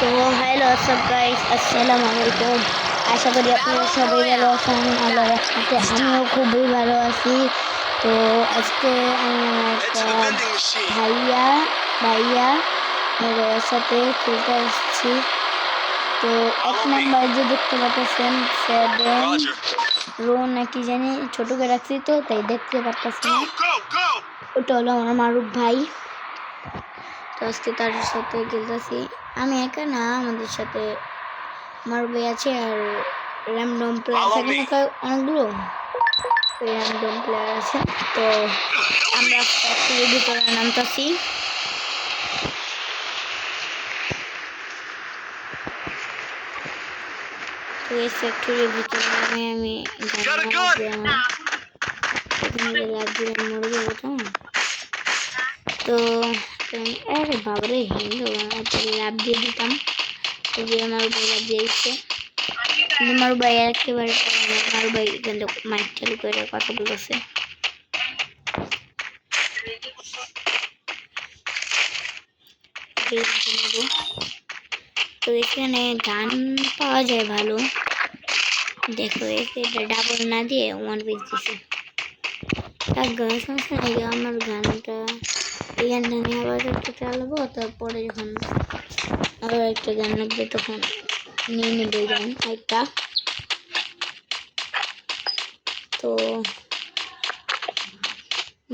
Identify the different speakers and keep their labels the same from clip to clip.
Speaker 1: তো হ্যালো সব গাইস, আসসালামু আলাইকুম। আশা করি আপনারা সবাই ভালো আছেন। আল্লাহর রহমতে আমিও খুবই ভালো আছি। তো আজকে আমি আমার একটা ভাইয়া ভাইয়া এর সাথে খেলতে আসছি। তো এক নাম্বার যে দেখতে পাচ্ছেন 7 রো নাকি জানি ছোট করে রাখছি, তো তাই দেখতে পাচ্ছেন না। ওটা হলো আমার মারুফ ভাই। তো আজকে তার সাথে খেলতেছি। আমি একা না, আমাদের সাথে মারুফ ভাই আছে আর র্যান্ডম প্লেয়ার থাকে না অনেকগুলো, র্যান্ডম প্লেয়ার আছে। তো আমরা ফ্যাক্টরির ভিতরে নামতেছি। তো এই ফ্যাক্টরির ভিতরে নামে আমি মরে যাবো। তো আরে বাবারে হিন্দু লাভ দিয়ে দিতাম, যে আমার ভাই লাভ দিয়ে দিচ্ছে। আমার ভাই একেবারে আমার ভাই কিন্তু মাইক চালু করে কথা বলতেছে। তো এখানে গান পাওয়া যায় ভালো, দেখো এটা ডাবল না দিয়ে 1 পিস দিছে। আর গান সমস্যা নেই, আমার গানটা এই গানটা নিয়ে আবার একটা চালাবো, তারপরে যখন আবার একটা গান লাগবে তখন নিয়ে নেবে গান একটা। তো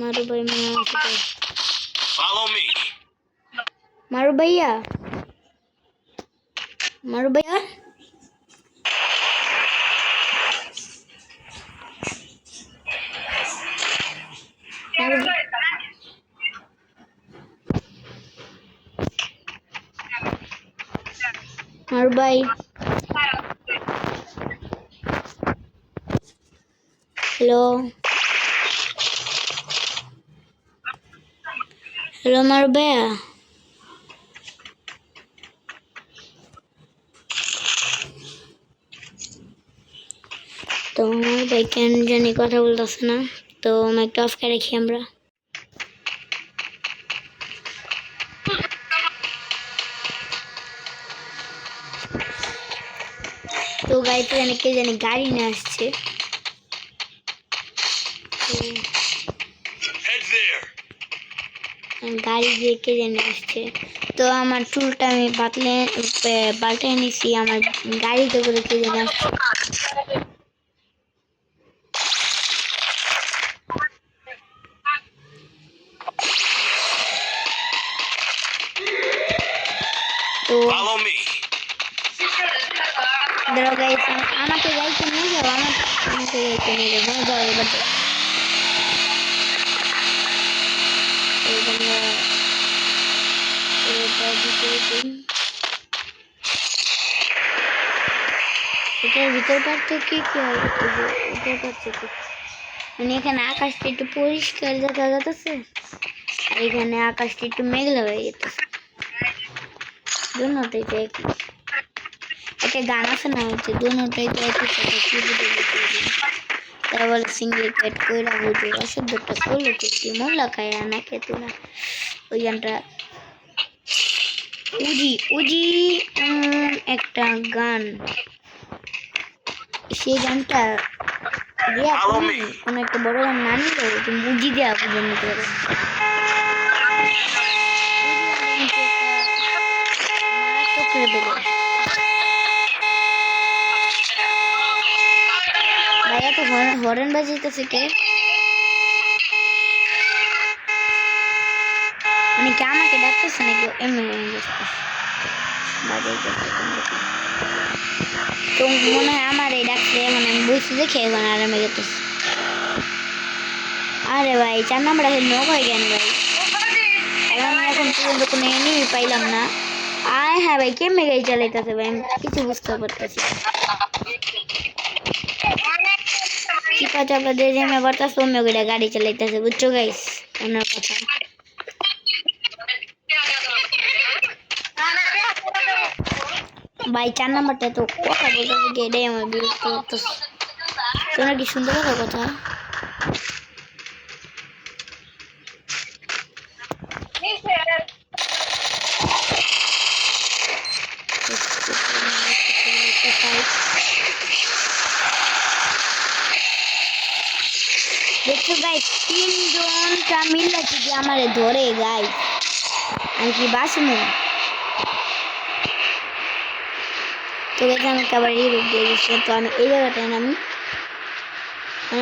Speaker 1: মারু ভাই মারু ভাইয়া মারু ভাইয়া মারু ভাই হ্যালো হ্যালো মারু ভাইয়া। তো আমার ভাই কেন জানি কথা বলতেছে না, তো মাইকটা অফ করে রাখি আমরা। তো গাড়িতে জানি কে জানি গাড়ি নিয়ে আসছে, গাড়ি দিয়ে কে জানি আসছে। তো আমার চুলটা আমি পাল্টে নিছি, আমার গাড়িতে করে কে জানি আসছে। তো ধরো গাইস, আমাকে গাইতে নিয়ে যাও, আমাকে গাইতে নিয়ে যাও। হ্যাঁ যাও, এবার যাও। এটার ভিতর পার্থক্য কি হয়? এটার পার্থক্য মানে এখানে আকাশটা একটু পরিষ্কার দেখা যাচ্ছে, আর এখানে আকাশটা একটু মেঘলা হয়ে যেতেছে। দুটোটাই তো একই। একটা গান আছে না, হচ্ছে দুটোটাই তো একই কথা, তারা বলে সিঙ্গেল পেট কইরা বুঝে অশুদ্ধটা করলো কি মোল্লা খায় না খেতো না। ওই গানটা উজি উজি একটা গান, সেই গানটা দিয়া তুমি কোনো একটা বড় গান না নিলে তুমি উজি দেওয়া বুঝে নিতে পারো। মারাত্মক লেভেলের ভাইয়া তো হরেন বাজিতেছে কে? মানে কি আমাকে ডাকতেছে নাকি এমনি তো মনে হয় আমার এই ডাকছে, মানে আমি বুঝতে দেখে এখন আরামে গেতেছি। আরে ভাই 4 নাম্বার নক হয়ে গেল ভাই, আমি এখন পর্যন্ত কোনো এনিমি পাইলাম না। আয় হ্যাঁ ভাই, কেমনে গাড়ি চালাইতেছে ভাই, আমি কিছু বুঝতে পারতেছি। চিপা চাপা দিয়ে যে মেয়ে বার্তা সৌম্য করে গাড়ি চালাইতেছে, বুঝছো গাইস ওনার কথা। ভাই 4 নাম্বারটা তো কথা বলতেছে কি, এটাই আমার বিরক্ত করতেছে। তোমরা কি শুনতে পারো কথা? তিনজনটা মিললে কি আমারে ধরে গাইস, আমি কি বাঁচবো? তো গাইস আমি আবার এই রূপ দিয়ে দিচ্ছি। তো আমি এই জায়গাটায় নামি,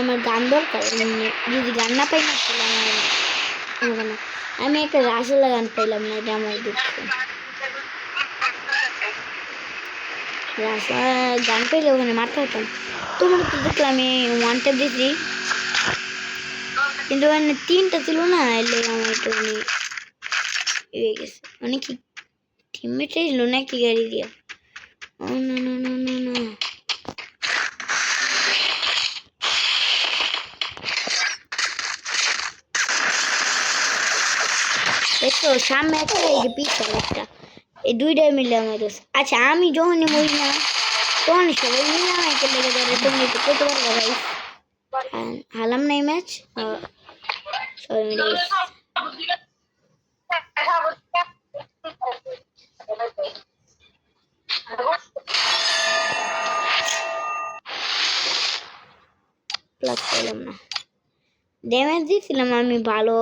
Speaker 1: আমার গান দরকার, যদি গান না পাই না তাহলে আমার আমি একটা রাসেলা গান পাইলাম না, এটা আমার দুঃখ। গান পেলে ওখানে মারতে হতাম। তোমরা তো দেখলাম আমি ওয়ান ট্যাপ দিয়েছি, কিন্তু ওখানে তিনটা ছিল না, এলে আমার একটু হয়ে গেছে। মানে কি টিমমেট ছিল নাকি গাড়ি দিয়া? ও না না না না না, দেখো সামনে একটা, এই যে পিছনে একটা, এই দুইটাই মিলে আমার দোষ। আচ্ছা আমি যখনই মরি না তখনই সবাই মিলে আমাকে লেগে ধরে, তুমি একটু করতে পারবো ভাই? হালাম নাই ম্যাচ, সবাই মিলে প্লাস পেলাম না। ড্যামেজ দিয়েছিলাম আমি ভালো,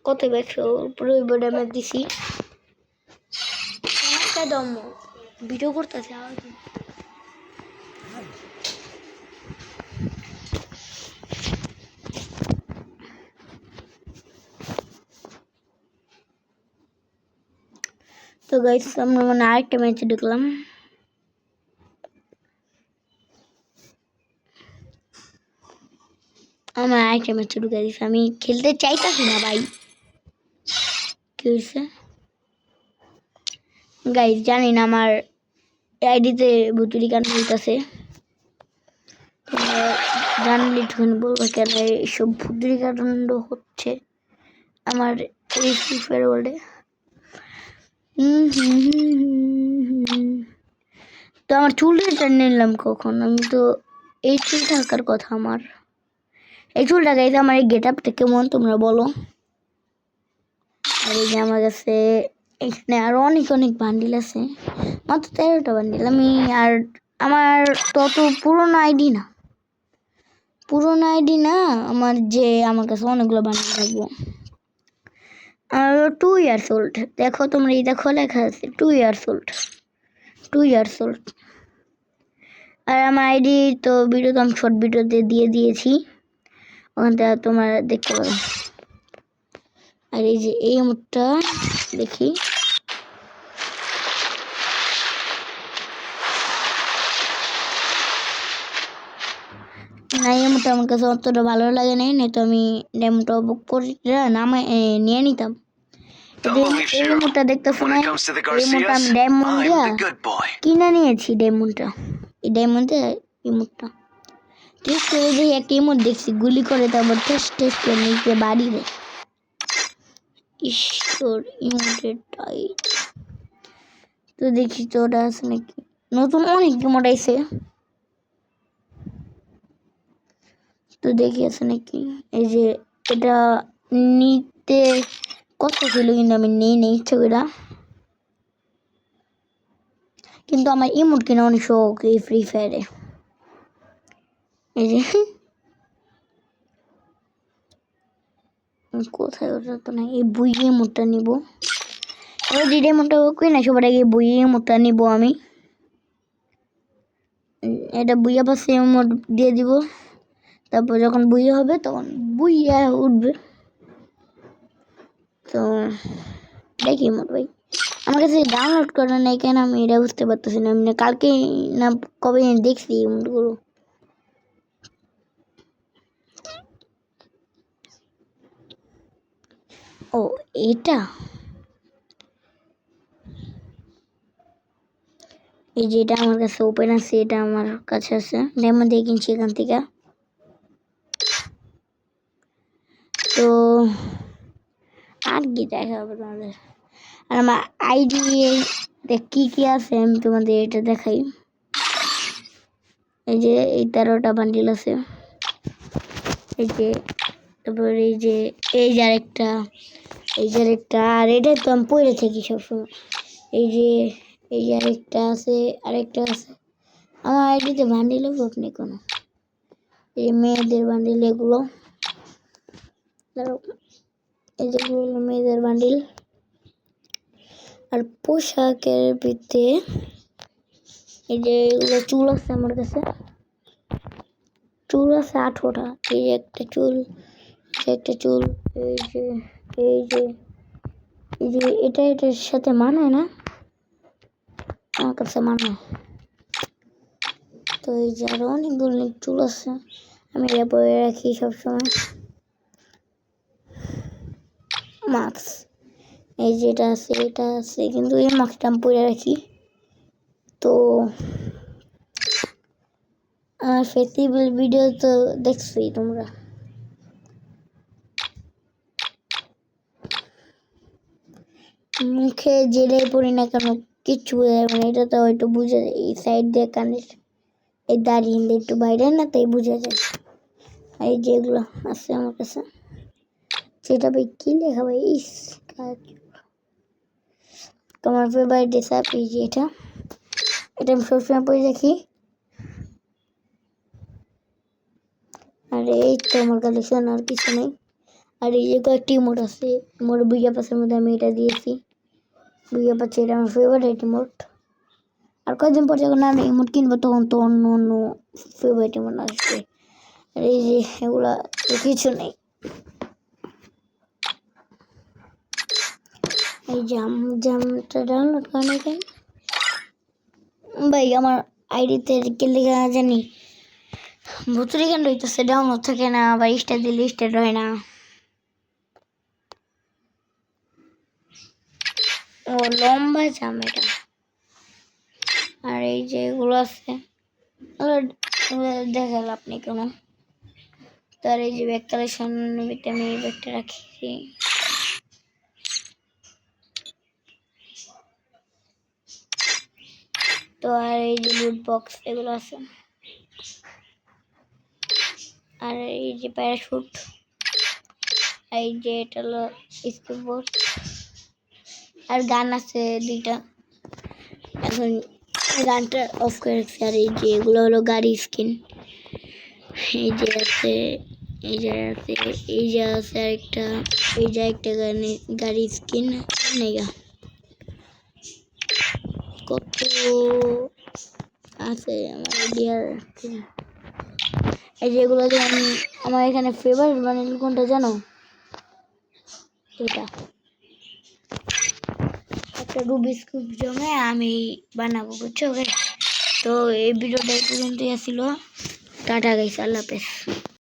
Speaker 1: কত 100 পুরো ড্যামেজ দিছি। একটা দম ভিডিও করতেছে তো গাইস আমরা মানে আরেকটা ম্যাচে ঢুকলাম। আমার আরেকটা ম্যাচে ঢুকে দিচ্ছে, আমি খেলতে চাইতাছি না ভাই, কি হয়েছে গাইস জানি না, আমার আইডিতে ভুতুরি গান বলতেছে, জানলে একটুখানি বলবো কেন এইসব ভুতুরি কাণ্ড হচ্ছে আমার এই ফ্রি ফায়ার ওয়ার্ল্ডে। তো আমার চুলটা নিলাম কখন? আমি তো এই চুল থাকার কথা আমার, এই চুলটা গাইছে আমার এই গেট আপটা কেমন তোমরা বলো? আর এই যে আমার কাছে এখানে আরো অনেক অনেক বান্ডিল আছে, মাত্র 13টা বান্ডিল। আমি আর আমার তত পুরোনো আইডি না, আমার যে আমার কাছে অনেকগুলো বান্ডিল থাকবো। আর 2 ইয়ার্স ওল্ড, দেখো তোমরা এই দেখো লেখা আছে 2 ইয়ার্স ওল্ড। আর আমার আইডি তো ভিডিও তো আমি শর্ট ভিডিওতে দিয়ে দিয়েছি, ওখান থেকে তোমরা দেখতে পারো। আর এই যে এই মুখটা দেখি, না এই মুখটা আমার কাছে অতটা ভালো লাগে নাই, তো আমি ডেমোটা বুক করে নামে নিয়ে নিতাম। এই মুখটা দেখতেছো না, এই মুখটা আমি ডায়মন্ড দিয়া কিনে নিয়েছি, ডায়মন্ডটা এই ডায়মন্ডে এই মুখটা টেস্ট করে যে একটা ইমোট দেখছি, গুলি করে তারপর টেস্ট করে নিচে বাড়ি দেয়। ঈশ্বর ইমোটের টাইট, তো দেখি তো ওটা আছে নাকি, নতুন অনেক ইমোট আইছে, তো দেখি আছে নাকি। এই যে এটা নিতে কত ছিল, কিন্তু আমি নেই ইচ্ছা করে, কিন্তু আমার ইমোট কিনা অনেক শখ এই ফ্রি ফায়ারে। এই যে কোথায় ওটা তো না, এই বুইয়ে মোটটা নিব, ওই ডিডে মোটটা কই না, সবার আগে বুইয়ে মোটটা নিব আমি, এটা বুইয়া পাশে মোট দিয়ে দিব, তারপর যখন বুইয়া হবে তখন বুইয়া উঠবে। তো দেখি মোট ভাই আমার কাছে ডাউনলোড করা নাই কেন, আমি এটা বুঝতে পারতেছি না, মানে কালকে না কবে দেখছি মোটগুলো। ও এটা এই যে এটা আমার কাছে ওপেন আছে, এটা আমার কাছে আছে, ডেমো দিয়ে কিনছি এখান থেকে। তো আর কি দেখাবো তোমাদের, আর আমার আইডি কি কি আছে আমি তোমাদের এটা দেখাই। এই যে এই 13টা বান্ডিল আছে, এই যে তারপর এই যে আরেকটা, আর এটা তো আমি পড়ে থাকি সবসময়। এই যে আরেকটা আছে, আমার আইডিতে বান্ডিল আপনি কোনো, এই মেয়েদের বান্ডিল এগুলো এই যেগুলো হলো মেয়েদের বান্ডিল। আর পোশাকের ভিতরে এই যে এগুলো চুল আছে আমার কাছে, চুল আছে 18টা। এই যে একটা চুল, একটা চুল, এই যে এই যে এই যে এটার সাথে মানায় না, আমার কাছে মানায়। তো এই যে আরো অনেকগুলো চুল আছে, আমি এটা পরে রাখি সবসময়। মাস্ক এই যে এটা আছে কিন্তু এই মাস্কটা আমি পরে রাখি। তো আর ফেস্টিভ্যাল ভিডিও তো দেখছোই তোমরা। মুখে যেটাই পড়ি না কেন কিচ্ছু বোঝা যাবে না, এটা তো হয়তো বুঝে যায়। এই সাইড দিয়ে কানের এই দাড়ি একটু বাইরে না, তাই বুঝে যায়। এই যেগুলো আছে আমার কাছে, সেটা ভাই কি লেখা ভাই, তোমার ফেভারিট ড্রেস এই যে এটা আমি সবসময় পরে রাখি। আর এই তো আমার কালেকশন, আর কিছু নেই। আর এই যে কয়েকটি ইমোট আছে, ইমোট বুইয়া পাসের মধ্যে আমি এটা দিয়েছি। বুইয়া পাচ্ছে এটা আমার ফেভারিট ইমোট। আর কয়েকদিন পর যখন আমি ইমোট কিনবো তখন তো অন্য অন্য ফেভারিট ইমোট আসবে। আর এই যে এগুলা কিছু নেই। এই জামটা ডাউনলোড করে নেই ভাই, আমার আইডিতে কে লেখা জানি ভুতুরি কেন হইতেছে, ডাউনলোড থাকে না, বা স্টার দিলে স্টার হয় না। ও লম্বা জাম এটা। আর এই যে এগুলো আছে দেখাল আপনি কেন। তার এই যে ব্যাগ কালেকশন আমি এই ব্যাগটা রাখি। তো আর এই যে লুট বক্স এগুলো আছে। আর এই যে প্যারাশুট, এই যে এটা হলো স্কেটবোর্ড। আর গান আছে 2টা, এখন গানটা অফ করে রাখছি। আর এই যে এগুলো হলো গাড়ি স্কিন। এই যে আছে আরেকটা, এই যে একটা গাড়ি স্কিন নেগা। কত আছে আমার ডিয়ার। এই যেগুলো যে আমি আমার এখানে ফেভারিট বানিয়ে কোনটা জানো, এটা একটা রুবিক্স কিউব জমে আমি বানাবো, বুঝছো? তো এই ভিডিওটা এই পর্যন্তই ছিল। টাটা গাইস, আল্লাহ হাফেজ।